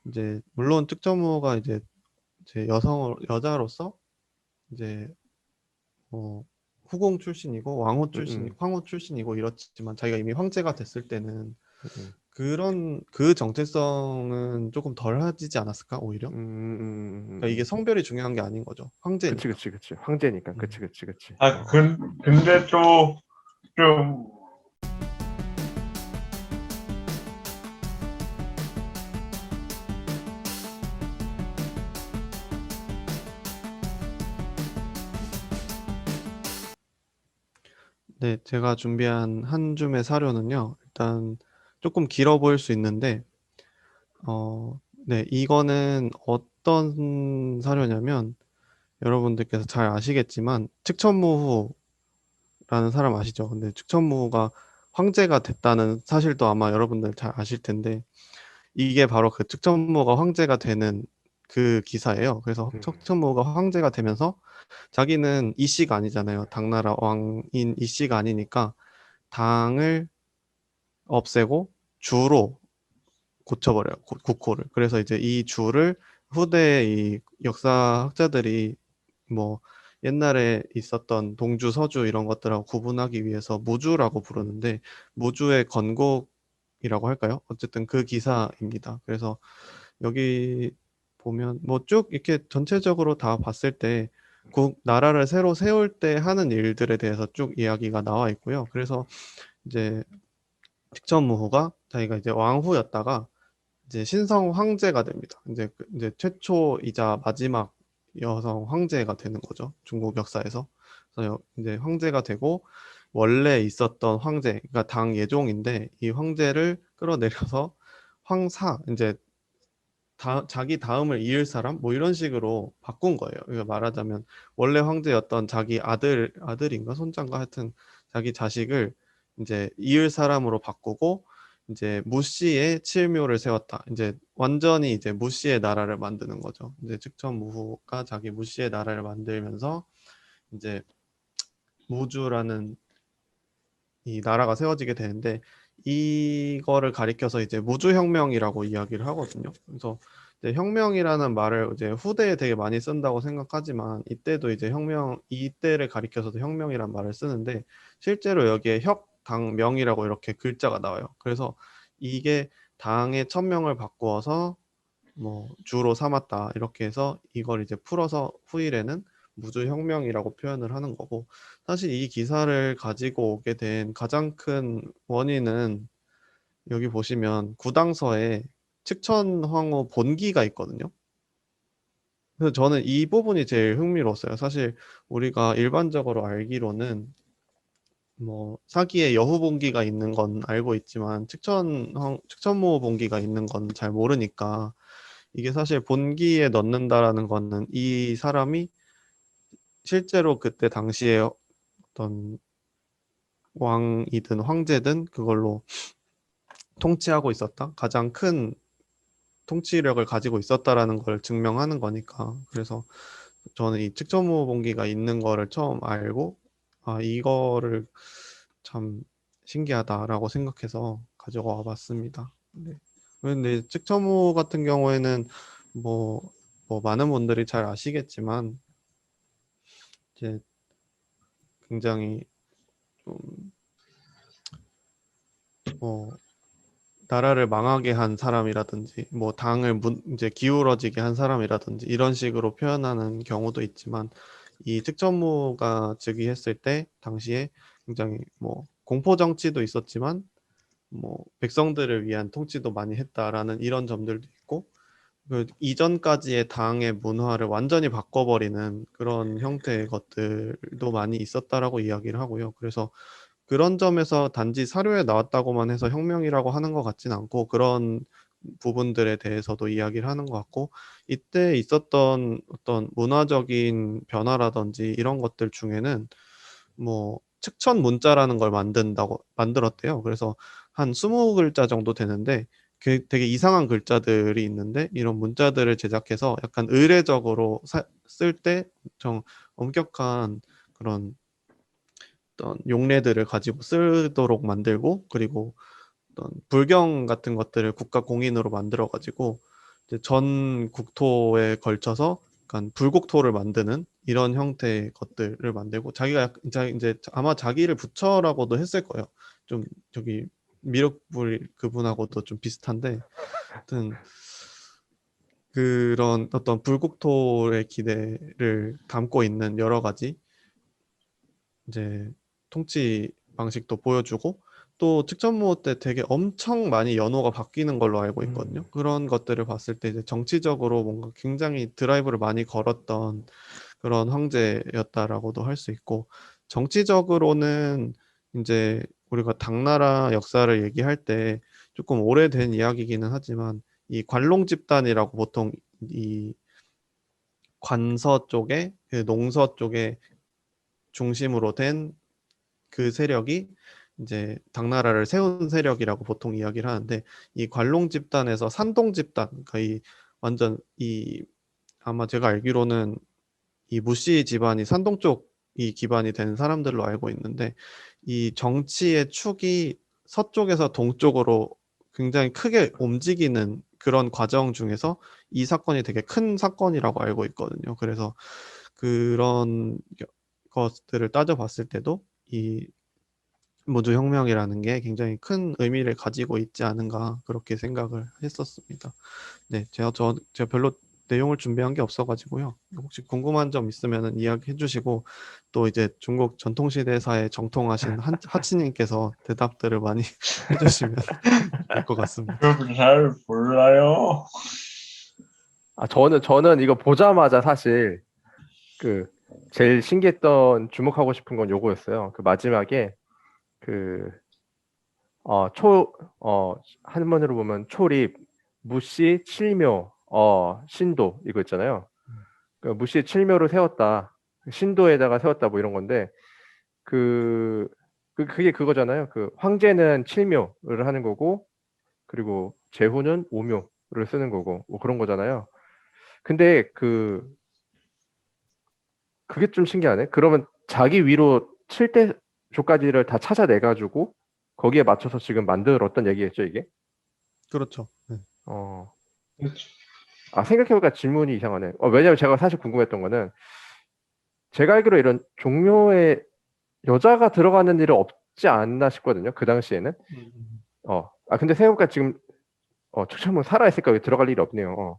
이제 물론 특정무가 이제 여자로서 이제 뭐 후궁 출신이고 왕후 음, 출신, 음, 황후 출신이고 이렇지만 자기가 이미 황제가 됐을 때는 음, 그런 그 정체성은 조금 덜해지지 않았을까 오히려? 그러니까 이게 음. 성별이 중요한 게 아닌 거죠. 그치, 황제니까. 그치, 그치. 황제니까. 그치, 음. 그치, 그치. 아, 근데 또 좀 네, 제가 준비한 한 줌의 사료는요. 일단 조금 길어 보일 수 있는데 네, 이거는 어떤 사료냐면 여러분들께서 잘 아시겠지만 측천무후라는 사람 아시죠? 근데 측천무후가 황제가 됐다는 사실도 아마 여러분들 잘 아실 텐데 이게 바로 그 측천무후가 황제가 되는 그 기사예요. 그래서 음, 측천무후가 황제가 되면서 자기는 이씨가 아니잖아요. 당나라 왕인 이씨가 아니니까 당을 없애고 주로 고쳐버려요. 국호를. 그래서 이제 이 주를 후대 이 역사학자들이 뭐 옛날에 있었던 동주, 서주 이런 것들하고 구분하기 위해서 무주라고 부르는데 무주의 건국이라고 할까요? 어쨌든 그 기사입니다. 그래서 여기 보면 뭐 쭉 이렇게 전체적으로 다 봤을 때 나라를 새로 세울 때 하는 일들에 대해서 쭉 이야기가 나와 있고요. 그래서 이제 직천무후가 자기가 이제 왕후였다가 이제 신성 황제가 됩니다. 이제 최초이자 마지막 여성 황제가 되는 거죠. 중국 역사에서. 그래서 이제 황제가 되고 원래 있었던 황제, 그러니까 당 예종인데 이 황제를 끌어내려서 황사, 이제 자기 다음을 이을 사람 뭐 이런 식으로 바꾼 거예요. 그러니까 말하자면 원래 황제였던 자기 아들인가 손자인가 하여튼 자기 자식을 이제 이을 사람으로 바꾸고 이제 무씨의 칠묘를 세웠다. 이제 완전히 이제 무씨의 나라를 만드는 거죠. 이제 측천무후가 자기 무씨의 나라를 만들면서 이제 무주라는 이 나라가 세워지게 되는데 이거를 가리켜서 이제 무주혁명이라고 이야기를 하거든요. 그래서 이제 혁명이라는 말을 이제 후대에 되게 많이 쓴다고 생각하지만 이때도 이제 이때를 가리켜서도 혁명이란 말을 쓰는데 실제로 여기에 혁당명이라고 이렇게 글자가 나와요. 그래서 이게 당의 천명을 바꾸어서 뭐 주로 삼았다 이렇게 해서 이걸 이제 풀어서 후일에는 무주혁명이라고 표현을 하는 거고 사실 이 기사를 가지고 오게 된 가장 큰 원인은 여기 보시면 구당서에 측천황후 본기가 있거든요. 그래서 저는 이 부분이 제일 흥미로웠어요. 사실 우리가 일반적으로 알기로는 뭐 사기에 여후 본기가 있는 건 알고 있지만 측천모 본기가 있는 건 잘 모르니까 이게 사실 본기에 넣는다라는 거는 이 사람이 실제로 그때 당시에 어떤 왕이든 황제든 그걸로 통치하고 있었다. 가장 큰 통치력을 가지고 있었다라는 걸 증명하는 거니까. 그래서 저는 이 측정모 본기가 있는 거를 처음 알고 아 이거를 참 신기하다라고 생각해서 가져와 봤습니다. 네. 근데 측정모 같은 경우에는 뭐, 뭐 많은 분들이 잘 아시겠지만 이제 굉장히 좀 뭐 나라를 망하게 한 사람이라든지 뭐 당을 이제 기울어지게 한 사람이라든지 이런 식으로 표현하는 경우도 있지만 이 특전무가 즉위했을 때 당시에 굉장히 뭐 공포 정치도 있었지만 뭐 백성들을 위한 통치도 많이 했다라는 이런 점들도 있고 그 이전까지의 당의 문화를 완전히 바꿔버리는 그런 형태의 것들도 많이 있었다라고 이야기를 하고요. 그래서 그런 점에서 단지 사료에 나왔다고만 해서 혁명이라고 하는 것 같진 않고 그런 부분들에 대해서도 이야기를 하는 것 같고 이때 있었던 어떤 문화적인 변화라든지 이런 것들 중에는 뭐 측천 문자라는 걸 만들었대요. 그래서 한 20글자 정도 되는데 그 되게 이상한 글자들이 있는데 이런 문자들을 제작해서 약간 의례적으로 쓸 때 좀 엄격한 그런 어떤 용례들을 가지고 쓰도록 만들고 그리고 어떤 불경 같은 것들을 국가 공인으로 만들어 가지고 이제 전 국토에 걸쳐서 약간 불국토를 만드는 이런 형태의 것들을 만들고 자기가 이제 아마 자기를 부처라고도 했을 거예요. 좀 저기 미륵불 그분하고도 좀 비슷한데 하여튼 그런 어떤 불국토의 기대를 담고 있는 여러 가지 이제 통치 방식도 보여주고 또 특전무 때 되게 엄청 많이 연호가 바뀌는 걸로 알고 있거든요. 그런 것들을 봤을 때 이제 정치적으로 뭔가 굉장히 드라이브를 많이 걸었던 그런 황제였다라고도 할 수 있고 정치적으로는 이제 우리가 당나라 역사를 얘기할 때 조금 오래된 이야기이기는 하지만 이 관롱 집단이라고 보통 이 관서 쪽에 그 농서 쪽에 중심으로 된 그 세력이 이제 당나라를 세운 세력이라고 보통 이야기를 하는데 이 관롱 집단에서 산동 집단 그러니까 이 완전 이 아마 제가 알기로는 이 무씨 집안이 산동 쪽이 기반이 된 사람들로 알고 있는데 이 정치의 축이 서쪽에서 동쪽으로 굉장히 크게 움직이는 그런 과정 중에서 이 사건이 되게 큰 사건이라고 알고 있거든요. 그래서 그런 것들을 따져봤을 때도 이 무주혁명이라는 게 굉장히 큰 의미를 가지고 있지 않은가 그렇게 생각을 했었습니다. 네, 제가 별로 내용을 준비한 게 없어가지고요. 혹시 궁금한 점 있으면 이야기해 주시고 또 이제 중국 전통시대사에 정통하신 하치님께서 대답들을 많이 해주시면 될 것 같습니다. 좀 잘 몰라요. 저는 이거 보자마자 사실 그 제일 신기했던 주목하고 싶은 건 요거였어요. 그 마지막에 그 한문으로 보면 초립, 무씨, 칠묘, 신도 이거 있잖아요. 그 무씨 칠묘를 세웠다, 신도에다가 세웠다 뭐 이런 건데 그게 그거잖아요. 그 황제는 칠묘를 하는 거고 그리고 제후는 오묘를 쓰는 거고 뭐 그런 거잖아요. 근데 그게 좀 신기하네. 그러면 자기 위로 7대 조까지를 다 찾아내가지고 거기에 맞춰서 지금 만들었던 얘기겠죠, 이게? 그렇죠. 네. 어. 그렇죠. 생각해보니까 질문이 이상하네. 왜냐면 제가 사실 궁금했던 거는 제가 알기로 이런 종묘에 여자가 들어가는 일은 없지 않나 싶거든요. 그 당시에는. 근데 생각해보니까 지금 축천문 살아있으니까 왜 들어갈 일이 없네요.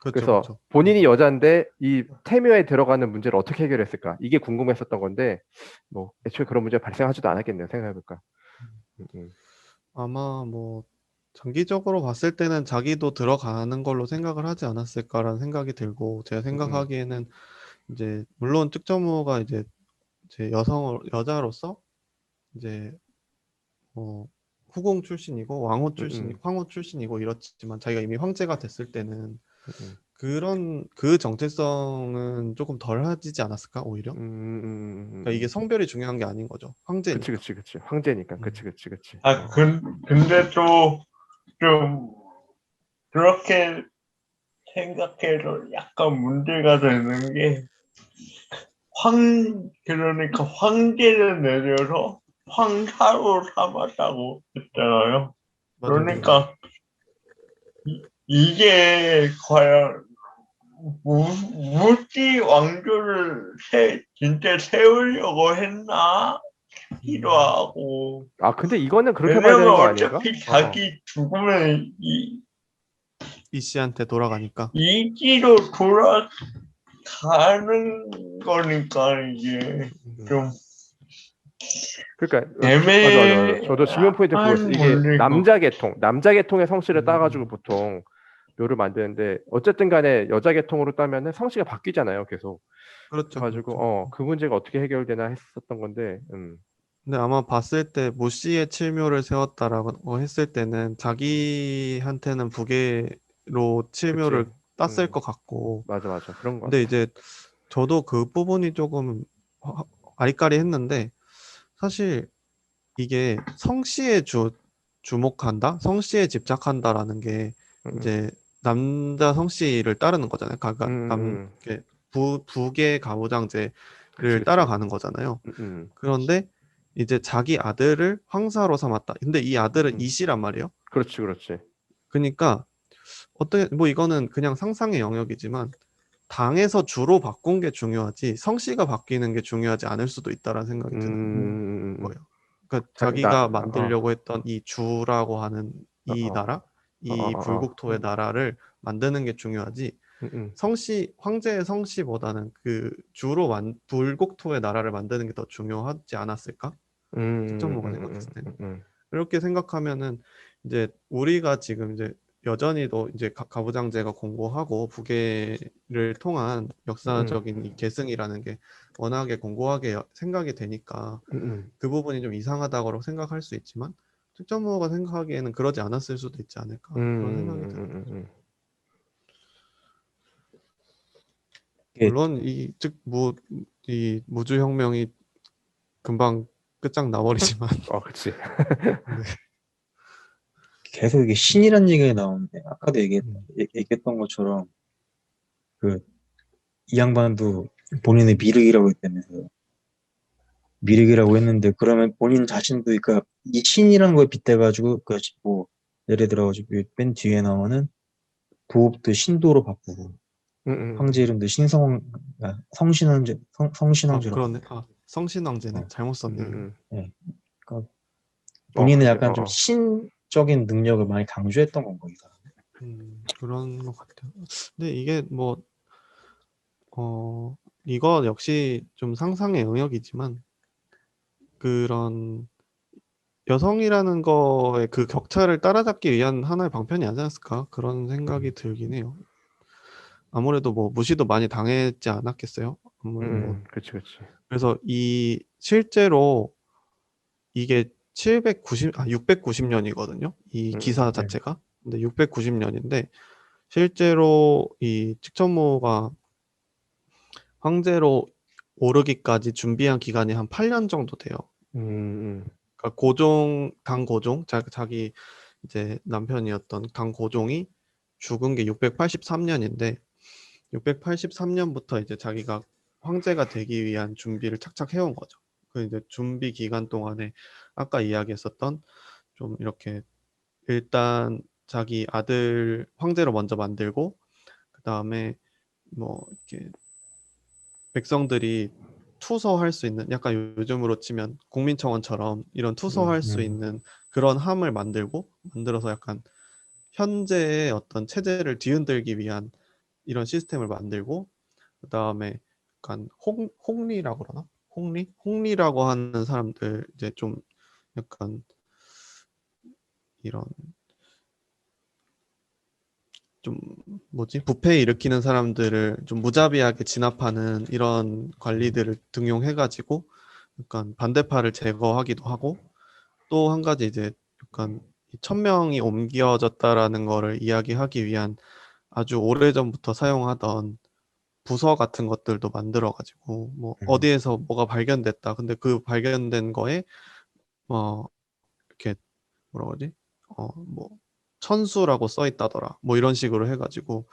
그렇죠, 그래서 그렇죠. 본인이 여자인데 이 태묘에 들어가는 문제를 어떻게 해결했을까? 이게 궁금했었던 건데 뭐 애초에 그런 문제가 발생하지도 않았겠네요. 생각해볼까. 아마 뭐 장기적으로 봤을 때는 자기도 들어가는 걸로 생각을 하지 않았을까라는 생각이 들고 제가 생각하기에는 이제 물론 특전무가 이제 제 여자로서 이제 후궁 출신이고 황후 출신이고 이렇지만 자기가 이미 황제가 됐을 때는 그런 그 정체성은 조금 덜해지지 않았을까 오히려? 그러니까 이게 성별이 중요한 게 아닌 거죠. 황제니까. 그치. 황제니까. 그치. 근데 또 좀 그렇게 생각해도 약간 문제가 되는 게 그러니까 황제를 내려서 황사로 삼았다고 했잖아요. 맞아요. 그러니까 이게 과연 무지 왕조를 진짜 세우려고 했나 싶기도 하고. 근데 이거는 그렇게 봐야 왜냐면 되는 거 아닌가? 어차피 자기 죽으면 이 씨한테 돌아가니까. 이지로 돌아가는 거니까 이게 좀 그러니까 애매한 맞아. 저도 질문 포인트 그거였어요. 이게 문제고. 남자 계통의 성씨를 따가지고 보통 묘를 만드는데 어쨌든 간에 여자 계통으로 따면은 성씨가 바뀌잖아요, 계속. 그렇죠. 그래가지고 그렇죠. 그 문제가 어떻게 해결되나 했었던 건데. 근데 아마 봤을 때 모씨의 칠묘를 세웠다라고 했을 때는 자기한테는 부계로 칠묘를 그치. 땄을 것 같고. 맞아. 그런 거 근데 같아. 이제 저도 그 부분이 조금 아리까리했는데 사실 이게 성씨에 주목한다, 성씨에 집착한다라는 게 이제 남자 성씨를 따르는 거잖아요. 이렇게 부계 가부장제를 그치. 따라가는 거잖아요. 그런데 이제 자기 아들을 황사로 삼았다. 근데 이 아들은 이씨란 말이에요. 그렇지. 그러니까 어떤 뭐 이거는 그냥 상상의 영역이지만 당에서 주로 바꾼 게 중요하지 성씨가 바뀌는 게 중요하지 않을 수도 있다라는 생각이 드는 거예요. 그러니까 자기가 만들려고 했던 이 주라고 하는 이 나라, 이 불국토의 나라를 만드는 게 중요하지 성씨 황제의 성씨보다는 그 주로 불국토의 나라를 만드는 게 더 중요하지 않았을까? 측정모가 생각했을 때는. 이렇게 생각하면은 이제 우리가 지금 이제 여전히도 이제 가부장제가 공고하고 부계를 통한 역사적인 이 계승이라는 게 워낙에 공고하게 생각이 되니까 그 부분이 좀 이상하다고 생각할 수 있지만 측정모가 생각하기에는 그러지 않았을 수도 있지 않을까 그런 생각이 들어요. 물론 이 무주혁명이 금방 끝장 나버리지만 그치. 네. 계속 이게 신이란 얘기가 나오는데 아까도 얘기했던 것처럼 그 이 양반도 본인의 미륵이라고 했다면서요. 미륵이라고 했는데 그러면 본인 자신도 그러니까 이 신이라는 거에 빗대가지고 그 뭐 예를 들어가지고 맨 뒤에 나오는 도읍도 신도로 바꾸고 황제 이름도 성신왕제로 그러네. 성신왕제네. 어. 잘못 썼네. 네. 그러니까 본인은 근데, 약간 좀 신적인 능력을 많이 강조했던 건 거기다. 그런 것 같아요. 근데 이게 뭐 이거 역시 좀 상상의 영역이지만 그런 여성이라는 거의 그 격차를 따라잡기 위한 하나의 방편이 아니지 않았을까? 그런 생각이 들긴 해요. 아무래도 뭐 무시도 많이 당했지 않았겠어요? 그치. 그래서 실제로 이게 690년이거든요. 이 기사 자체가. 근데 690년인데 실제로 이 측천모가 황제로 오르기까지 준비한 기간이 한 8년 정도 돼요. 그러니까 당고종, 자기 이제 남편이었던 당고종이 죽은 게 683년인데 683년부터 이제 자기가 황제가 되기 위한 준비를 착착 해온 거죠. 그 이제 준비 기간 동안에 아까 이야기했었던 좀 이렇게 일단 자기 아들 황제로 먼저 만들고 그 다음에 뭐 이렇게 백성들이 투서할 수 있는 약간 요즘으로 치면 국민청원처럼 이런 투서할 수 있는 그런 함을 만들어서 약간 현재의 어떤 체제를 뒤흔들기 위한 이런 시스템을 만들고 그 다음에 약간 홍리라고 그러나? 홍리라고 하는 사람들 이제 좀 약간 이런 좀 부패 일으키는 사람들을 좀 무자비하게 진압하는 이런 관리들을 등용해가지고 약간 반대파를 제거하기도 하고 또 한 가지 이제 약간 1000명이 옮겨졌다라는 거를 이야기하기 위한 아주 오래전부터 사용하던 부서 같은 것들도 만들어가지고 뭐 어디에서 뭐가 발견됐다. 근데 그 발견된 거에 이렇게 뭐라 그러지? 뭐 천수라고 써 있다더라. 뭐 이런 식으로 해가지고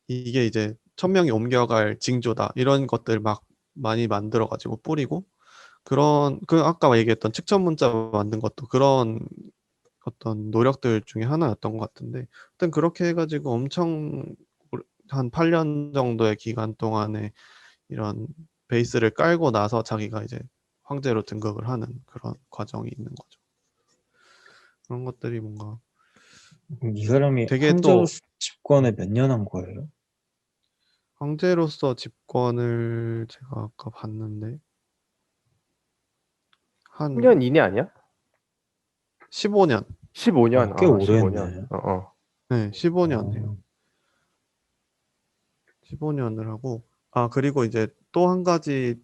이게 이제 1000명이 옮겨갈 징조다. 이런 것들 막 많이 만들어가지고 뿌리고 그 아까 얘기했던 측천 문자 만든 것도 그런 어떤 노력들 중에 하나였던 것 같은데 하여튼 그렇게 해가지고 엄청 한 8년 정도의 기간 동안에 이런 베이스를 깔고 나서 자기가 이제 황제로 등극을 하는 그런 과정이 있는 거죠. 그런 것들이 뭔가 이 사람이 되게 황제로 또 집권을 몇 년 한 거예요? 황제로서 집권을 제가 아까 봤는데 한 10년 이내 아니야? 15년. 15년. 꽤 오래 15년. 했네. 네, 15년 해요. 어. 15년을 하고 그리고 이제 또 한 가지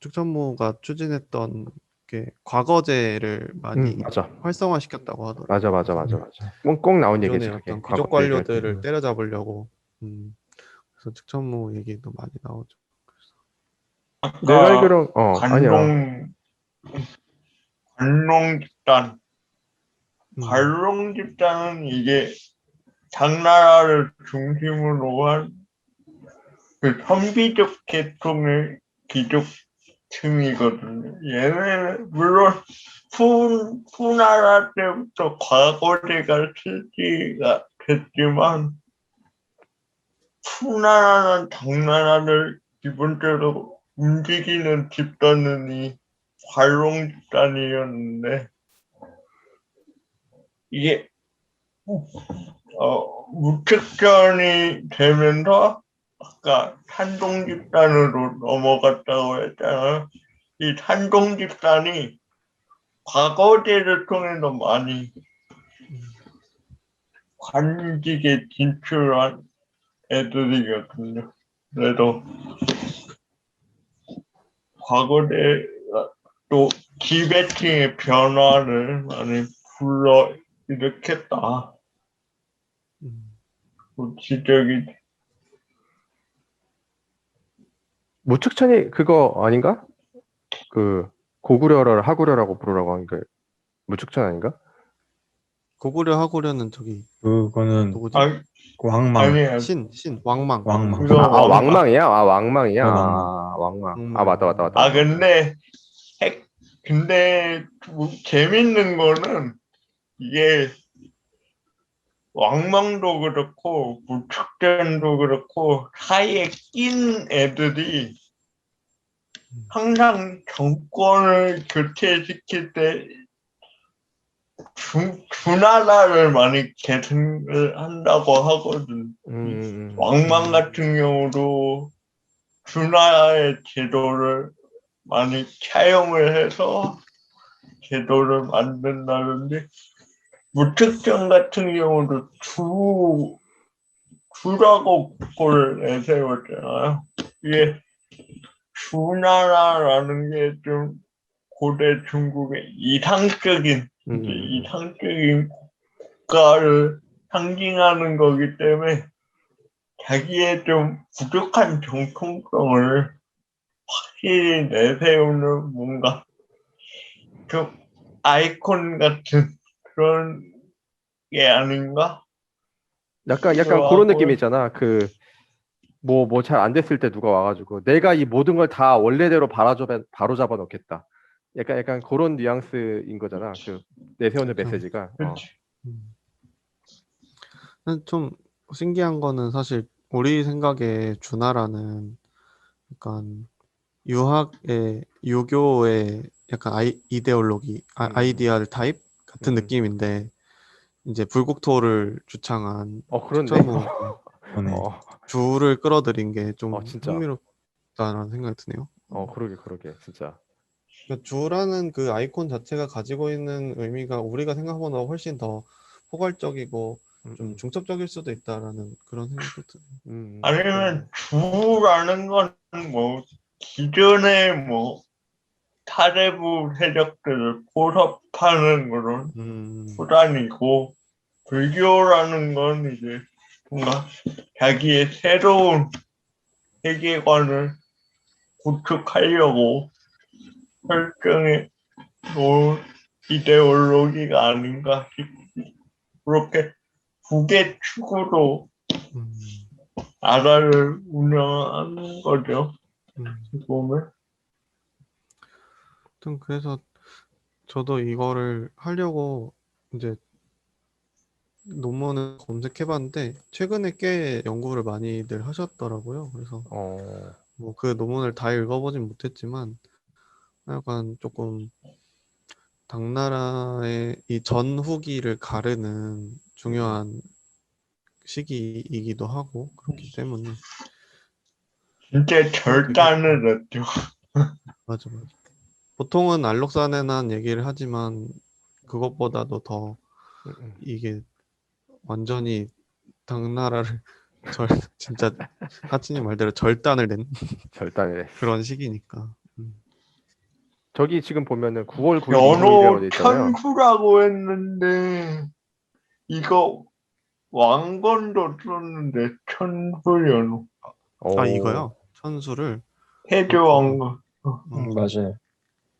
축천무가 추진했던 게 과거제를 많이 맞아. 활성화시켰다고 하더라고요. 맞아. 꼭 나온 기존의 얘기지, 그게. 어떤 귀족 과거 얘기할 때. 관료들을 때려잡으려고 그래서 측천무 얘기도 많이 나오죠. 내가 아까 알기로, 아니야. 관롱 집단은 이게 당나라를 중심으로 한 그 선비적 계통의 귀족 틈이거든요. 얘네는 물론 푸나라 때부터 과거제가 실지가 됐지만 푸나라는 당나라를 기본적으로 움직이는 집단은 이 관롱 집단이었는데 이게 무책전이 되면서 아까 산동 집단으로 넘어갔다고 했잖아요. 이 산동 집단이 과거제를 통해서 많이 관직에 진출한 애들이거든요. 그래도 과거제가 또 지배층의 변화를 많이 불러일으켰다. 지적이 무측천이 그거 아닌가? 그 고구려를 하구려라고 부르라고 한 게 무측천 아닌가? 고구려 하구려는 저기 그거는 누구지? 왕망. 아니에요. 왕망. 왕망. 그거 왕망이야? 왕망이야. 네, 왕망. 왕망. 맞다. 근데 재밌는 거는 이게 왕망도 그렇고 무축전도 그렇고 사이에 낀 애들이 항상 정권을 교체시킬 때 주나라를 많이 계승을 한다고 하거든. 왕망 같은 경우도 주나라의 제도를 많이 차용을 해서 제도를 만든다는데 무특정 같은 경우도 주라고 국호를 내세웠잖아요. 이게 주나라라는 게 좀 고대 중국의 이상적인 국가를 상징하는 거기 때문에 자기의 좀 부족한 정통성을 확실히 내세우는 뭔가 좀 아이콘 같은 그런 게 아닌가? 약간 그런 느낌 있잖아. 그 뭐 잘 안 됐을 때 누가 와가지고 내가 이 모든 걸 다 원래대로 바로 잡아 놓겠다. 약간 그런 뉘앙스인 거잖아. 그 내세우는 그렇죠. 메시지가. 좀 신기한 거는 사실 우리 생각에 주나라는 약간 유교의 약간 이데올로기, 아이디얼 타입 같은 느낌인데 이제 불국토를 주창한 그렇네. 측천무 네. 주를 끌어들인 게 좀 진짜. 흥미롭다는 생각이 드네요. 그러게 진짜. 그러니까 주라는 그 아이콘 자체가 가지고 있는 의미가 우리가 생각보다 훨씬 더 포괄적이고 좀 중첩적일 수도 있다라는 그런 생각도 드네요. 아니면 주라는 건 뭐 기존의 뭐 타레부 세력들을 포섭하는 그런 수단이고 불교라는 건 이제 뭔가 자기의 새로운 세계관을 구축하려고 설정해 놓은 이데올로기가 아닌가 싶습니다. 그렇게 국의 축으로 나라를 운영하는 거죠. 보면. 그래서 저도 이거를 하려고 이제 논문을 검색해봤는데 최근에 꽤 연구를 많이들 하셨더라고요. 그래서 뭐 그 논문을 다 읽어보진 못했지만 약간 조금 당나라의 이 전후기를 가르는 중요한 시기이기도 하고 그렇기 때문에 진짜 절단을 했죠. 맞아. 보통은 알록사네난 얘기를 하지만 그것보다도 더 이게 완전히 당나라를 진짜 하친이 말대로 절단을 낸 그런 시기니까. 저기 지금 보면은 9월 9일 연호 돼 있잖아요. 천수라고 했는데 이거 왕건도 썼는데 천수연호. 이거요? 천수를 해조 왕건. 맞아요.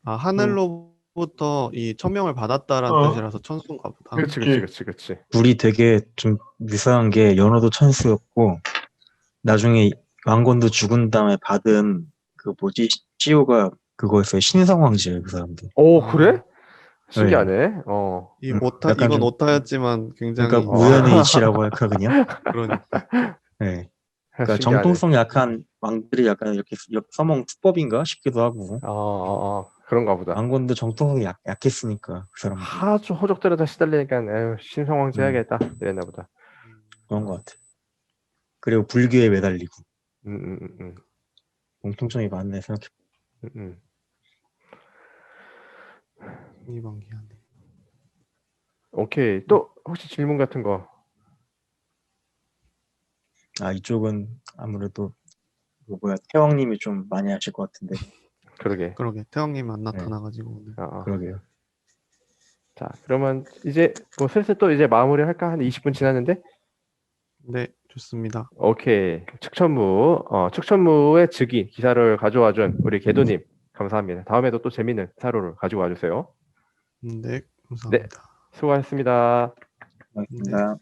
하늘로부터 이 천명을 받았다라는 뜻이라서 천수인가 보다. 그렇지. 둘이 되게 좀 유사한 게 연호도 천수였고 나중에 왕건도 죽은 다음에 받은 그 뭐지 시오가 그거였어요. 신성황제예요, 그 사람들. 오, 아. 그래? 신기하네. 이 음, 오타 약간 이건 좀- 오타였지만 굉장히 그러니까 우연의 이치라고 할까 그냥. 그러니까 네. 그러니까 신기하네. 정통성이 약한 왕들이 약간 이렇게 써먹은 수법인가 싶기도 하고. 그런가 보다. 왕건도 정통성이 약했으니까 그 사람들. 아주 호족들에다 시달리니까 에휴, 신성황제 음. 해야겠다 이랬나 보다. 그런 것 같아. 그리고 불교에 매달리고 음, 음, 음, 공통점이 많네 생각해. 음, 음. 이방기하네. 오케이. 또 혹시 질문 같은 거? 아 이쪽은 아무래도 태왕님이 좀 많이 하실 것 같은데. 그러게. 그러게 태형님 안 나타나가지고 오늘. 그러게요. 자, 그러면 이제 뭐 슬슬 또 이제 마무리 할까? 한 20분 지났는데? 네, 좋습니다. 오케이. 측천무의 즉위 기사를 가져와준 우리 개도님 감사합니다. 다음에도 또 재밌는 사료를 가지고 와주세요. 네, 감사합니다. 수고하셨습니다. 고맙습니다.